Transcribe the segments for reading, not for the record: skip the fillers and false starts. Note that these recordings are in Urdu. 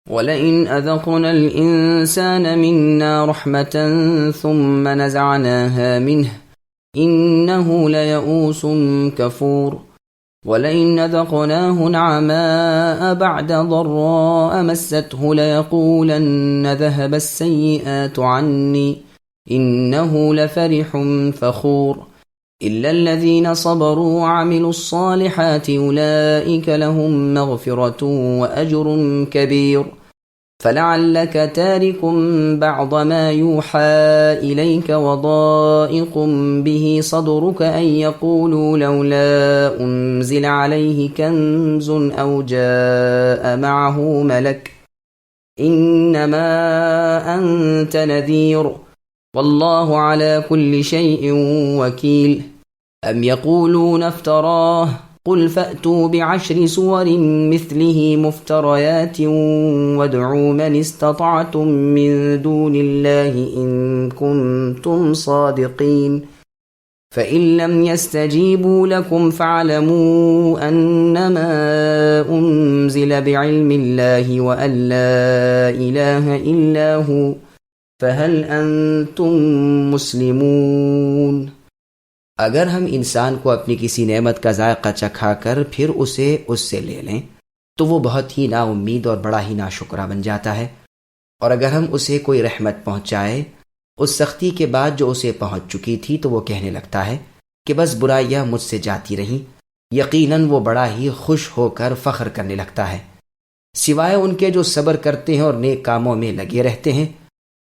وَلَئِنْ أَذَقْنَا الْإِنسَانَ مِنَّا رَحْمَةً ثُمَّ نَزَعْنَاهَا مِنْهُ إِنَّهُ لَيَئُوسٌ كَفُورٌ وَلَئِنْ أَذَقْنَاهُ نَعْمَاءَ بَعْدَ ضَرَّاءَ مَسَّتْهُ لَيَقُولَنَّ ذَهَبَ السَّيِّئَاتُ عَنِّي إِنَّهُ لَفَرِحٌ فَخُورٌ إِلَّا الَّذِينَ صَبَرُوا وَعَمِلُوا الصَّالِحَاتِ أُولَئِكَ لَهُم مَّغْفِرَةٌ وَأَجْرٌ كَبِيرٌ فَلَعَلَّكَ تَارِكٌ بَعْضَ مَا يُوحَىٰ إِلَيْكَ وَضَائِقٌ بِهِ صَدْرُكَ أَن يَقُولُوا لَوْلَا أُنزِلَ عَلَيْهِ كَنزٌ أَوْ جَاءَ مَعَهُ مَلَكٌ إِنَّمَا أَنتَ نَذِيرٌ وَاللَّهُ عَلَى كُلِّ شَيْءٍ وَكِيلٌ أَمْ يَقُولُونَ افْتَرَاهُ قُلْ فَأْتُوا بِعَشْرِ سُوَرٍ مِثْلِهِ مُفْتَرَيَاتٍ وَادْعُوا مَنِ اسْتَطَعْتُم مِّن دُونِ اللَّهِ إِن كُنتُمْ صَادِقِينَ فَإِن لَّمْ يَسْتَجِيبُوا لَكُمْ فَاعْلَمُوا أَنَّمَا أُنزِلَ بِعِلْمِ اللَّهِ وَأَن لَّا إِلَٰهَ إِلَّا هُوَ فَهَلْ أَنتُم مُّسْلِمُونَ۔ اگر ہم انسان کو اپنی کسی نعمت کا ذائقہ چکھا کر پھر اسے اس سے لے لیں تو وہ بہت ہی نا امید اور بڑا ہی ناشکرا بن جاتا ہے، اور اگر ہم اسے کوئی رحمت پہنچائے اس سختی کے بعد جو اسے پہنچ چکی تھی تو وہ کہنے لگتا ہے کہ بس برائیاں مجھ سے جاتی رہیں۔ یقیناً وہ بڑا ہی خوش ہو کر فخر کرنے لگتا ہے، سوائے ان کے جو صبر کرتے ہیں اور نیک کاموں میں لگے رہتے ہیں،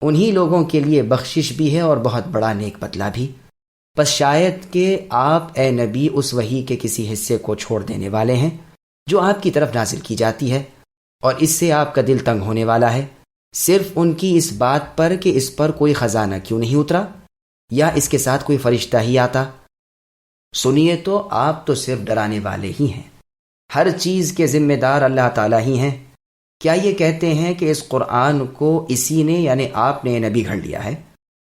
انہی لوگوں کے لیے بخشش بھی ہے اور بہت بڑا نیک بدلہ بھی۔ بس شاید کہ آپ اے نبی اس وحی کے کسی حصے کو چھوڑ دینے والے ہیں جو آپ کی طرف نازل کی جاتی ہے، اور اس سے آپ کا دل تنگ ہونے والا ہے، صرف ان کی اس بات پر کہ اس پر کوئی خزانہ کیوں نہیں اترا یا اس کے ساتھ کوئی فرشتہ ہی آتا۔ سنیے تو آپ تو صرف ڈرانے والے ہی ہیں، ہر چیز کے ذمہ دار اللہ تعالیٰ ہی ہیں۔ کیا یہ کہتے ہیں کہ اس قرآن کو اسی نے یعنی آپ نے نبی گھڑ لیا ہے؟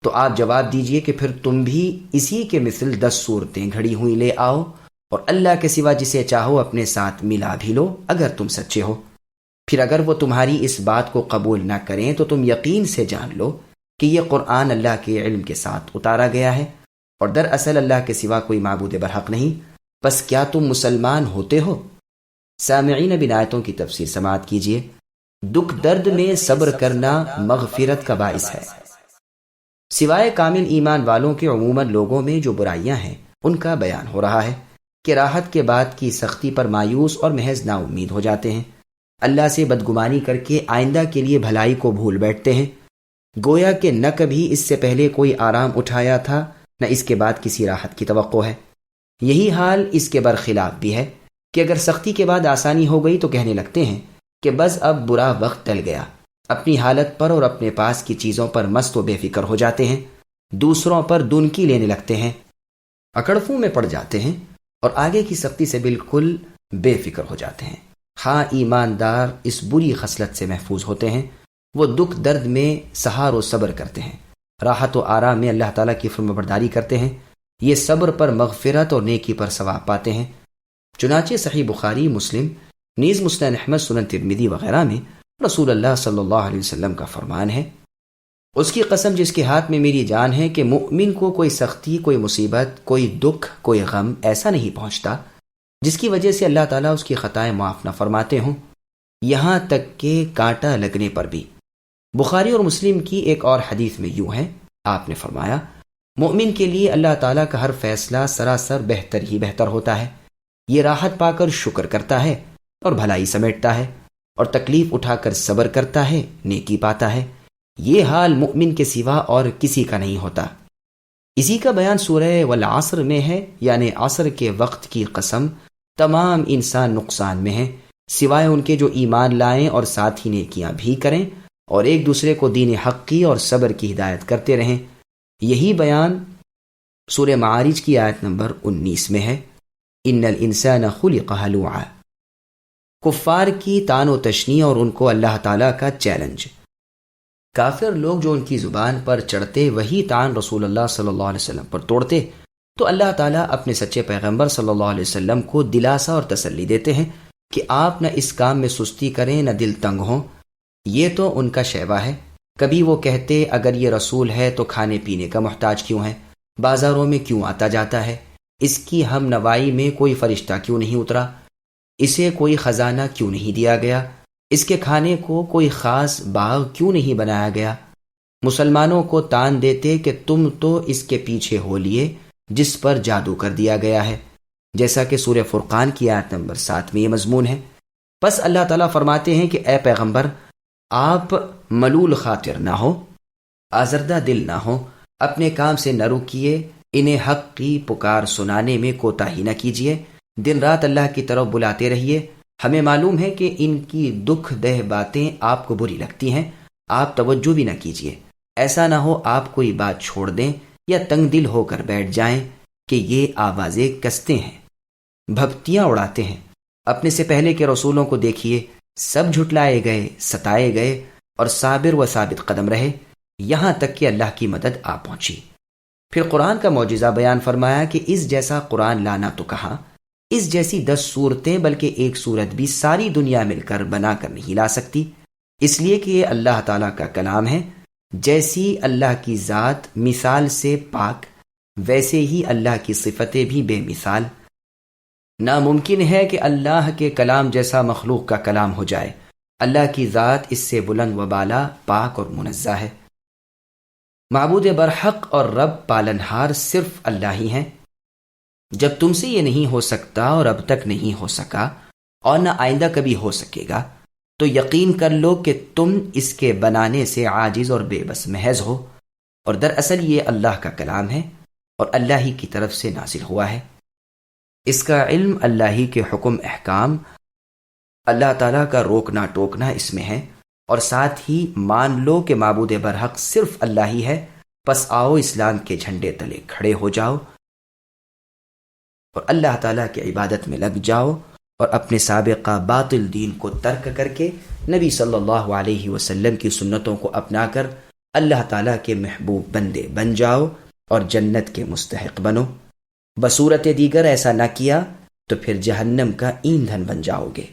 تو آپ جواب دیجئے کہ پھر تم بھی اسی کے مثل 10 صورتیں گھڑی ہوئی لے آؤ اور اللہ کے سوا جسے چاہو اپنے ساتھ ملا بھی لو اگر تم سچے ہو۔ پھر اگر وہ تمہاری اس بات کو قبول نہ کریں تو تم یقین سے جان لو کہ یہ قرآن اللہ کے علم کے ساتھ اتارا گیا ہے اور دراصل اللہ کے سوا کوئی معبود برحق نہیں۔ بس کیا تم مسلمان ہوتے ہو؟ سامعین اب ان آیتوں کی تفسیر سماعت کیجئے۔ دکھ درد میں صبر کرنا مغفرت کا باعث ہے۔ سوائے کامل ایمان والوں کے عموماً لوگوں میں جو برائیاں ہیں ان کا بیان ہو رہا ہے کہ راحت کے بعد کی سختی پر مایوس اور محض نا امید ہو جاتے ہیں، اللہ سے بدگمانی کر کے آئندہ کے لیے بھلائی کو بھول بیٹھتے ہیں، گویا کہ نہ کبھی اس سے پہلے کوئی آرام اٹھایا تھا نہ اس کے بعد کسی راحت کی توقع ہے۔ یہی حال اس کے برخلاف بھی ہے کہ اگر سختی کے بعد آسانی ہو گئی تو کہنے لگتے ہیں کہ بس اب برا وقت ٹل گیا، اپنی حالت پر اور اپنے پاس کی چیزوں پر مست و بے فکر ہو جاتے ہیں، دوسروں پر دنکی لینے لگتے ہیں، اکڑفوں میں پڑ جاتے ہیں اور آگے کی سختی سے بالکل بے فکر ہو جاتے ہیں۔ ہاں ایماندار اس بری خصلت سے محفوظ ہوتے ہیں، وہ دکھ درد میں سہار و صبر کرتے ہیں، راحت و آرام میں اللہ تعالیٰ کی فرمانبرداری کرتے ہیں، یہ صبر پر مغفرت اور نیکی پر ثواب پاتے ہیں۔ چنانچہ صحیح بخاری، مسلم، نیز مسند احمد، سنن ترمذی وغیرہ میں رسول اللہ صلی اللہ علیہ وسلم کا فرمان ہے، اس کی قسم جس کے ہاتھ میں میری جان ہے کہ مؤمن کو کوئی سختی، کوئی مصیبت، کوئی دکھ، کوئی غم ایسا نہیں پہنچتا جس کی وجہ سے اللہ تعالیٰ اس کی خطائیں معاف نہ فرماتے ہوں، یہاں تک کہ کانٹا لگنے پر بھی۔ بخاری اور مسلم کی ایک اور حدیث میں یوں ہے، آپ نے فرمایا، مؤمن کے لیے اللہ تعالیٰ کا ہر فیصلہ سراسر بہتر ہی بہتر ہوتا ہے، یہ راحت پا کر شکر کرتا ہے اور بھلائی سمیٹتا ہے، اور تکلیف اٹھا کر صبر کرتا ہے، نیکی پاتا ہے، یہ حال مؤمن کے سوا اور کسی کا نہیں ہوتا۔ اسی کا بیان سورہ والعصر میں ہے، یعنی عصر کے وقت کی قسم، تمام انسان نقصان میں ہیں سوائے ان کے جو ایمان لائیں اور ساتھ ہی نیکیاں بھی کریں اور ایک دوسرے کو دین حق کی اور صبر کی ہدایت کرتے رہیں۔ یہی بیان سورہ معارج کی آیت نمبر 19 میں ہے، ان الانسان خلق ہلوعا۔ کفار کی طعن و تشنیع اور ان کو اللہ تعالیٰ کا چیلنج۔ کافر لوگ جو ان کی زبان پر چڑھتے وہی طعن رسول اللہ صلی اللہ علیہ وسلم پر توڑتے تو اللہ تعالیٰ اپنے سچے پیغمبر صلی اللہ علیہ وسلم کو دلاسا اور تسلی دیتے ہیں کہ آپ نہ اس کام میں سستی کریں نہ دل تنگ ہوں، یہ تو ان کا شیوا ہے۔ کبھی وہ کہتے اگر یہ رسول ہے تو کھانے پینے کا محتاج کیوں ہے، بازاروں میں کیوں آتا جاتا ہے، اس کی ہم نوائی میں کوئی فرشتہ کیوں نہیں اترا، اسے کوئی خزانہ کیوں نہیں دیا گیا، اس کے کھانے کو کوئی خاص باغ کیوں نہیں بنایا گیا۔ مسلمانوں کو تان دیتے کہ تم تو اس کے پیچھے ہو لیے جس پر جادو کر دیا گیا ہے، جیسا کہ سورہ فرقان کی آیت نمبر 7 میں یہ مضمون ہے۔ بس اللہ تعالیٰ فرماتے ہیں کہ اے پیغمبر، آپ ملول خاطر نہ ہو، آزردہ دل نہ ہو، اپنے کام سے نہ رکیے، انہیں حق کی پکار سنانے میں کوتاہی نہ کیجیے، دن رات اللہ کی طرف بلاتے رہیے۔ ہمیں معلوم ہے کہ ان کی دکھ دہ باتیں آپ کو بری لگتی ہیں، آپ توجہ بھی نہ کیجیے، ایسا نہ ہو آپ کوئی بات چھوڑ دیں یا تنگ دل ہو کر بیٹھ جائیں کہ یہ آوازیں کستے ہیں، بھپتیاں اڑاتے ہیں۔ اپنے سے پہلے کے رسولوں کو دیکھیے، سب جھٹلائے گئے، ستائے گئے اور صابر و ثابت قدم رہے، یہاں تک کہ اللہ کی مدد آ پہنچی۔ پھر قرآن کا معجزہ بیان فرمایا کہ اس جیسا قرآن لانا تو کہاں، اس جیسی 10 صورتیں بلکہ ایک صورت بھی ساری دنیا مل کر بنا کر نہیں لا سکتی، اس لیے کہ یہ اللہ تعالیٰ کا کلام ہے۔ جیسی اللہ کی ذات مثال سے پاک، ویسے ہی اللہ کی صفتیں بھی بے مثال۔ ناممکن ہے کہ اللہ کے کلام جیسا مخلوق کا کلام ہو جائے، اللہ کی ذات اس سے بلند و بالا، پاک اور منزہ ہے۔ معبود برحق اور رب پالنہار صرف اللہ ہی ہیں۔ جب تم سے یہ نہیں ہو سکتا اور اب تک نہیں ہو سکا اور نہ آئندہ کبھی ہو سکے گا، تو یقین کر لو کہ تم اس کے بنانے سے عاجز اور بے بس محض ہو، اور دراصل یہ اللہ کا کلام ہے اور اللہ ہی کی طرف سے نازل ہوا ہے۔ اس کا علم، اللہ ہی کے حکم احکام، اللہ تعالیٰ کا روکنا ٹوکنا اس میں ہے، اور ساتھ ہی مان لو کہ معبود برحق صرف اللہ ہی ہے۔ پس آؤ اسلام کے جھنڈے تلے کھڑے ہو جاؤ اور اللہ تعالیٰ کی عبادت میں لگ جاؤ، اور اپنے سابقہ باطل دین کو ترک کر کے نبی صلی اللہ علیہ وسلم کی سنتوں کو اپنا کر اللہ تعالیٰ کے محبوب بندے بن جاؤ اور جنت کے مستحق بنو۔ بصورت دیگر ایسا نہ کیا تو پھر جہنم کا ایندھن بن جاؤ گے۔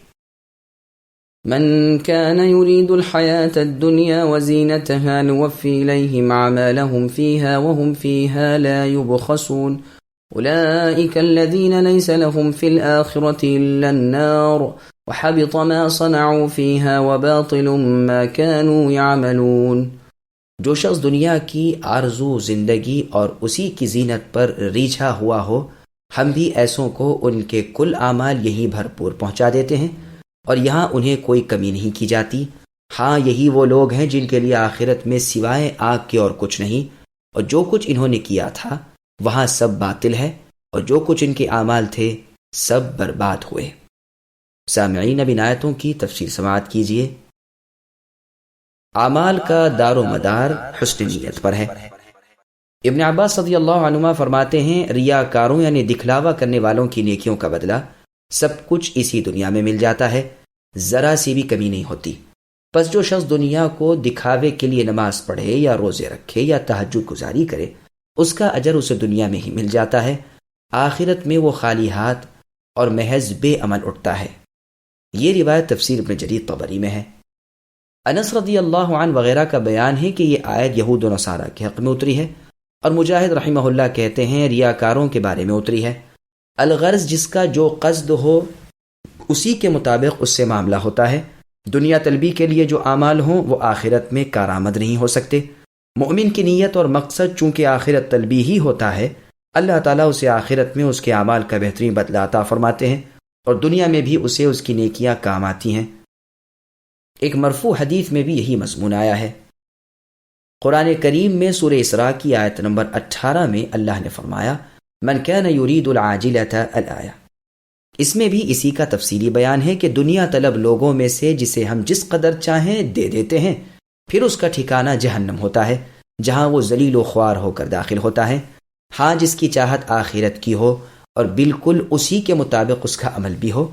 من كان يريد الحياة الدنيا وزينتها نوفي إليهم أعمالهم فيها وهم فيها لا يبخسون أولئك الذين ليس لهم في الآخرة إلا النار وحبط ما صنعوا فيها وباطل ما كانوا يعملون۔ جو شخص دنیا کی آرزو زندگی اور اسی کی زینت پر ریجھا ہوا ہو، ہم بھی ایسوں کو ان کے کل اعمال یہی بھرپور پہنچا دیتے ہیں اور یہاں انہیں کوئی کمی نہیں کی جاتی۔ ہاں، یہی وہ لوگ ہیں جن کے لیے آخرت میں سوائے آگ کے اور کچھ نہیں، اور جو کچھ انہوں نے کیا تھا وہاں سب باطل ہے، اور جو کچھ ان کے اعمال تھے سب برباد ہوئے۔ سامعین، اب ان آیتوں کی تفسیر سماعت کیجیے۔ اعمال کا دار و مدار حسن نیت پر ہے۔ ابن عباس رضی اللہ عنہما فرماتے ہیں، ریاکاروں یعنی دکھلاوا کرنے والوں کی نیکیوں کا بدلہ سب کچھ اسی دنیا میں مل جاتا ہے، ذرا سی بھی کمی نہیں ہوتی۔ پس جو شخص دنیا کو دکھاوے کے لیے نماز پڑھے یا روزے رکھے یا تہجد گزاری کرے، اس کا اجر اسے دنیا میں ہی مل جاتا ہے، آخرت میں وہ خالی ہاتھ اور محض بے عمل اٹھتا ہے۔ یہ روایت تفسیر ابن جریر طبری میں ہے۔ انس رضی اللہ عنہ وغیرہ کا بیان ہے کہ یہ آیت یہود و نصارہ کے حق میں اتری ہے، اور مجاہد رحمہ اللہ کہتے ہیں ریاکاروں کے بارے میں اتری ہے۔ الغرض جس کا جو قصد ہو اسی کے مطابق اس سے معاملہ ہوتا ہے۔ دنیا طلبی کے لیے جو اعمال ہوں وہ آخرت میں کارآمد نہیں ہو سکتے۔ مومن کی نیت اور مقصد چونکہ آخرت طلبی ہی ہوتا ہے، اللہ تعالیٰ اسے آخرت میں اس کے اعمال کا بہترین بدلہ عطا فرماتے ہیں، اور دنیا میں بھی اسے اس کی نیکیاں کام آتی ہیں۔ ایک مرفوع حدیث میں بھی یہی مضمون آیا ہے۔ قرآن کریم میں سورہ اسراء کی آیت نمبر 18 میں اللہ نے فرمایا، من کان یرید العاجلۃ الآیہ۔ اس میں بھی اسی کا تفصیلی بیان ہے کہ دنیا طلب لوگوں میں سے جسے ہم جس قدر چاہیں دے دیتے ہیں، پھر اس کا ٹھکانہ جہنم ہوتا ہے، جہاں وہ ذلیل و خوار ہو کر داخل ہوتا ہے۔ ہاں، جس کی چاہت آخرت کی ہو اور بالکل اسی کے مطابق اس کا عمل بھی ہو،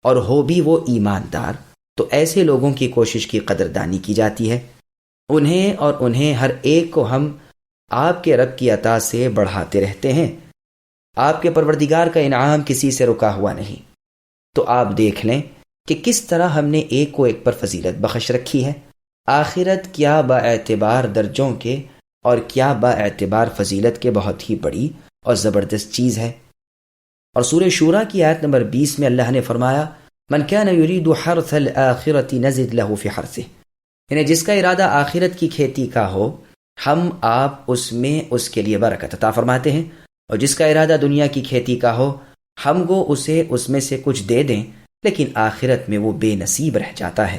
اور ہو بھی وہ ایماندار، تو ایسے لوگوں کی کوشش کی قدردانی کی جاتی ہے۔ انہیں ہر ایک کو ہم آپ کے رب کی عطا سے بڑھاتے رہتے ہیں۔ آپ کے پروردگار کا انعام کسی سے رکا ہوا نہیں، تو آپ دیکھ لیں کہ کس طرح ہم نے ایک کو ایک پر فضیلت بخش رکھی ہے۔ آخرت کیا با اعتبار درجوں کے اور کیا با اعتبار فضیلت کے بہت ہی بڑی اور زبردست چیز ہے۔ اور سورہ شورا کی آیت نمبر 20 میں اللہ نے فرمایا من کان یرید حرث الآخرۃ نزد له فی حرثہ، یعنی جس کا ارادہ آخرت کی کھیتی کا ہو ہم آپ اس میں اس کے لیے برکت عطا فرماتے ہیں، اور جس کا ارادہ دنیا کی کھیتی کا ہو ہم کو اسے اس میں سے کچھ دے دیں، لیکن آخرت میں وہ بے نصیب رہ جاتا ہے۔